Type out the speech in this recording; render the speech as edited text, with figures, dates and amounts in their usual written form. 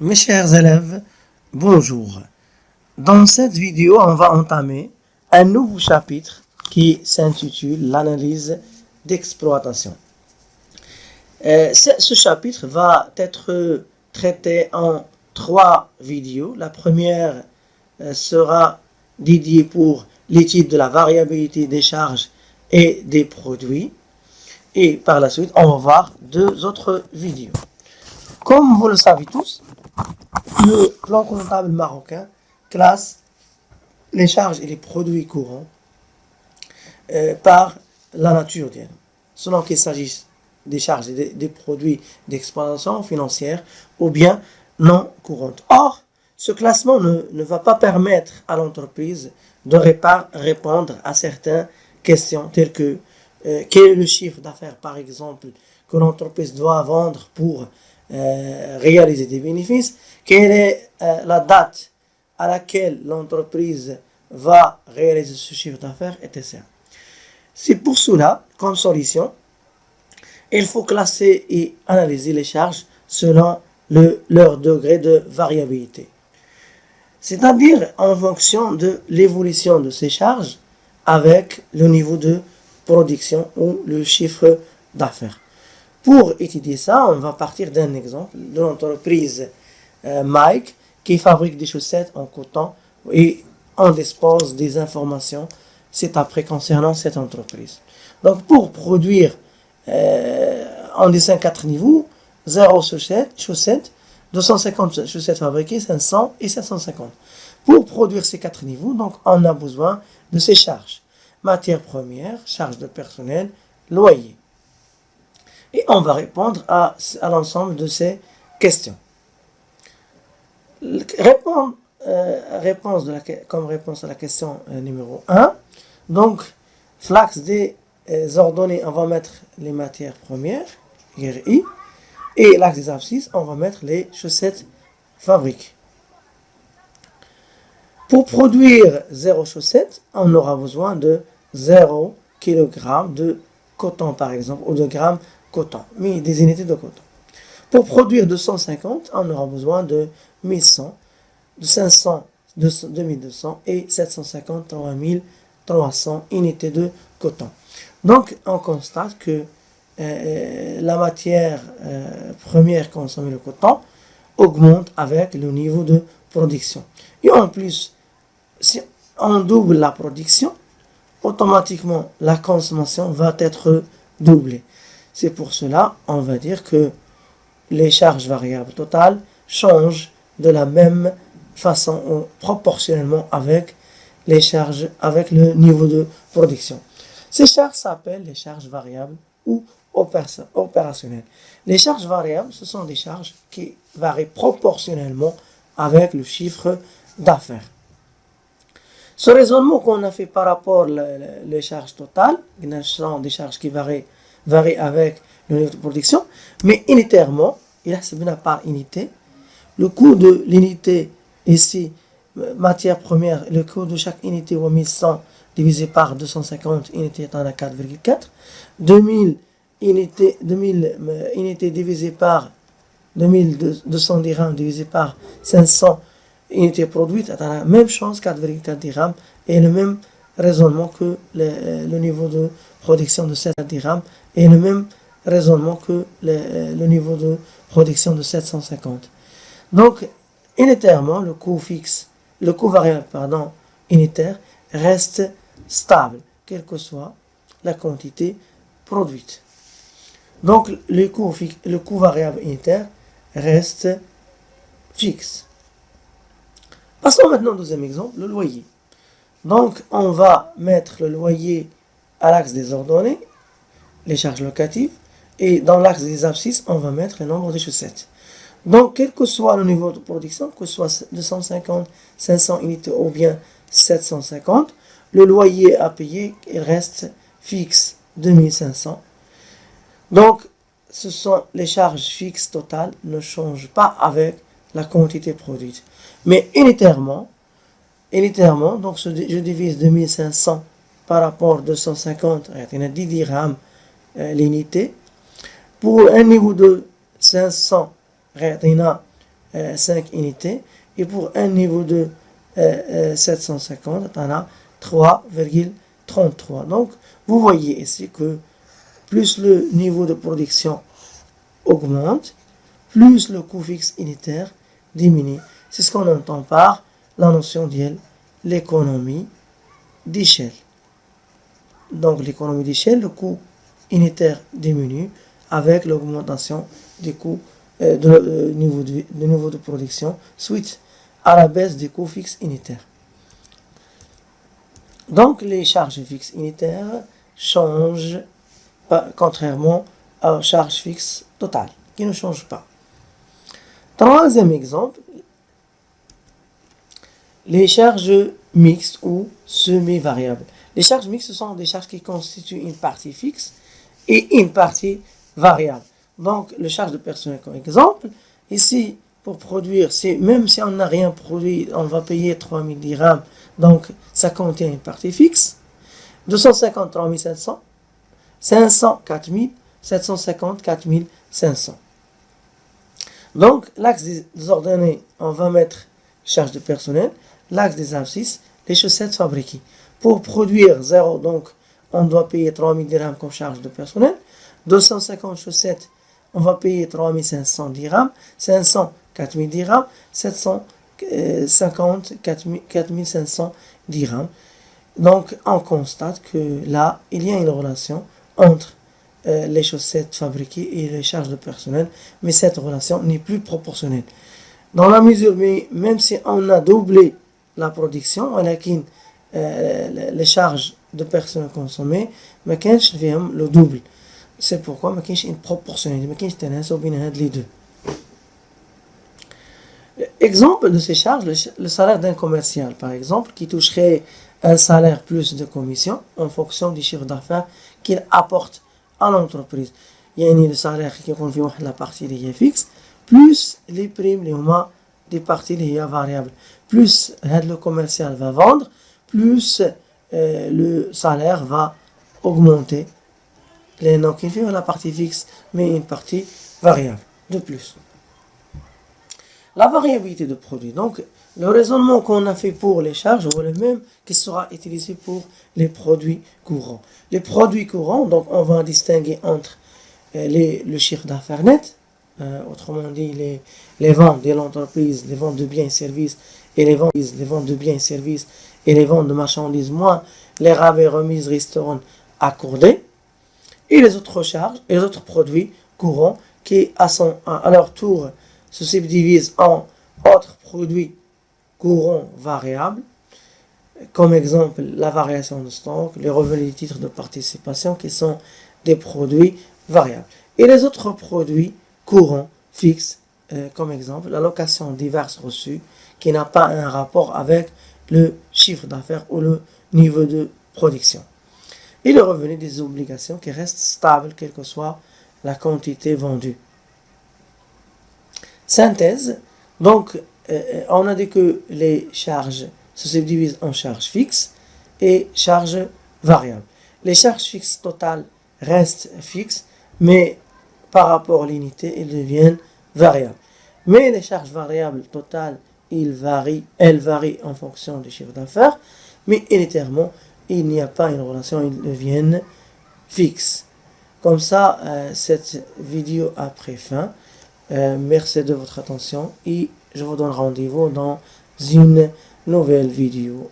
Mes chers élèves, bonjour. Dans cette vidéo, on va entamer un nouveau chapitre qui s'intitule l'analyse d'exploitation. Ce chapitre va être traité en 3 vidéos. La première sera dédiée pour l'étude de la variabilité des charges et des produits. Et par la suite, on va voir 2 autres vidéos. Comme vous le savez tous, le plan comptable marocain classe les charges et les produits courants par la nature d'elle, selon qu'il s'agisse des charges et des produits d'exploitation financière ou bien non courantes. Or, ce classement ne va pas permettre à l'entreprise de répondre à certaines questions telles que quel est le chiffre d'affaires, par exemple, que l'entreprise doit vendre pour réaliser des bénéfices, quelle est la date à laquelle l'entreprise va réaliser ce chiffre d'affaires, etc. C'est pour cela, comme solution, il faut classer et analyser les charges selon leur degré de variabilité. C'est-à-dire en fonction de l'évolution de ces charges avec le niveau de production ou le chiffre d'affaires. Pour étudier ça, on va partir d'un exemple de l'entreprise Mike qui fabrique des chaussettes en coton et on dispose des informations ci-après concernant cette entreprise. Donc pour produire, on dessine 4 niveaux, 0 chaussettes, 250 chaussettes fabriquées, 500 et 750. Pour produire ces 4 niveaux, donc on a besoin de ces charges. Matières premières, charges de personnel, loyer. Et on va répondre à l'ensemble de ces questions. Comme réponse à la question numéro 1. Donc, l'axe des ordonnées, on va mettre les matières premières, RI, et l'axe des abscisses, on va mettre les chaussettes fabriquées. Pour produire 0 chaussettes, on aura besoin de 0 kg de coton, par exemple, ou de grammes coton, mais des unités de coton. Pour produire 250, on aura besoin de 1100, de 500, 2200 et 750, 3300 unités de coton. Donc, on constate que la matière première consommée, le coton, augmente avec le niveau de production. Et en plus, si on double la production, automatiquement la consommation va être doublée. C'est pour cela, on va dire que les charges variables totales changent de la même façon ou proportionnellement avec les charges, avec le niveau de production. Ces charges s'appellent les charges variables ou opérationnelles. Les charges variables, ce sont des charges qui varient proportionnellement avec le chiffre d'affaires. Ce raisonnement qu'on a fait par rapport aux charges totales, ce sont des charges qui varient avec le niveau de production, mais unitairement, il a par unité. Le coût de l'unité ici, matière première, le coût de chaque unité ou 1100 divisé par 250 unités est à 4,4. 2000 unités divisé par 2200 dirhams divisé par 500 unités produites est la même chose, 4,4 dirhams, et le même raisonnement que le niveau de production de 7 dirhams, et le même raisonnement que le niveau de production de 750. Donc, unitairement, le coût variable, unitaire, reste stable, quelle que soit la quantité produite. Donc, le coût variable unitaire reste fixe. Passons maintenant au deuxième exemple, le loyer. Donc, on va mettre le loyer à l'axe des ordonnées, les charges locatives, et dans l'axe des abscisses, on va mettre le nombre de chaussettes. Donc, quel que soit le niveau de production, que ce soit 250, 500 unités ou bien 750, le loyer à payer, il reste fixe 2500. Donc, ce sont les charges fixes totales, ne changent pas avec la quantité produite. Mais unitairement, donc je divise 2500 par rapport à 250, il y a 10 dirhams l'unité. Pour un niveau de 500, il y a 5 unités. Et pour un niveau de 750, on a 3,33. Donc, vous voyez ici que plus le niveau de production augmente, plus le coût fixe unitaire diminue. C'est ce qu'on entend par la notion de l'économie d'échelle. Donc, l'économie d'échelle, le coût unitaire diminue avec l'augmentation du coût de niveau de production suite à la baisse des coûts fixes unitaires. Donc, les charges fixes unitaires changent contrairement aux charges fixes totales, qui ne changent pas. Troisième exemple, les charges mixtes ou semi-variables. Les charges mixtes, ce sont des charges qui constituent une partie fixe et une partie variable. Donc, le charge de personnel comme exemple, ici, pour produire, même si on n'a rien produit, on va payer 3000 dirhams, donc ça contient une partie fixe. 250, 3700, 500, 4000, 750, 4500. Donc, l'axe des ordonnées, on va mettre charge de personnel, l'axe des abscisses, les chaussettes fabriquées. Pour produire 0, donc, on doit payer 3000 dirhams comme charge de personnel. 250 chaussettes, on va payer 3500 dirhams. 500, 4000 dirhams. 750, 4500 dirhams. Donc, on constate que là, il y a une relation entre les chaussettes fabriquées et les charges de personnel, mais cette relation n'est plus proportionnelle. Dans la mesure, mais même si on a doublé la production, les charges de personnel consommées, mais le double. C'est pourquoi il y a une proportionnalité, il y a les deux. Exemple de ces charges, le salaire d'un commercial, par exemple, qui toucherait un salaire plus de commission en fonction du chiffre d'affaires qu'il apporte à l'entreprise. Il y a le salaire qui convient la partie fixe, plus les primes, des parties variables. Plus le commercial va vendre, plus le salaire va augmenter. Donc, il fait la partie fixe, mais une partie variable de plus. La variabilité de produit. Donc, le raisonnement qu'on a fait pour les charges est le même qui sera utilisé pour les produits courants. Les produits courants, donc on va distinguer entre le chiffre d'affaires net, autrement dit les ventes de l'entreprise, les ventes de biens et services, et les ventes de biens et services, et les ventes de marchandises moins les rabais, remises, restaurants accordés, et les autres charges et les autres produits courants qui à leur tour se subdivisent en autres produits courants variables, comme exemple la variation de stock, les revenus des titres de participation qui sont des produits variables. Et les autres produits courants fixes, comme exemple la location diverses reçues qui n'a pas un rapport avec le chiffre d'affaires ou le niveau de production. Et le revenu des obligations qui reste stable quelle que soit la quantité vendue. Synthèse. Donc, on a dit que les charges se subdivisent en charges fixes et charges variables. Les charges fixes totales restent fixes, mais par rapport à l'unité, elles deviennent variables. Mais les charges variables totales, elles varient en fonction du chiffre d'affaires, mais unitairement, il n'y a pas une relation, ils deviennent fixes. Comme ça, cette vidéo a pris fin. Merci de votre attention et je vous donne rendez-vous dans une nouvelle vidéo.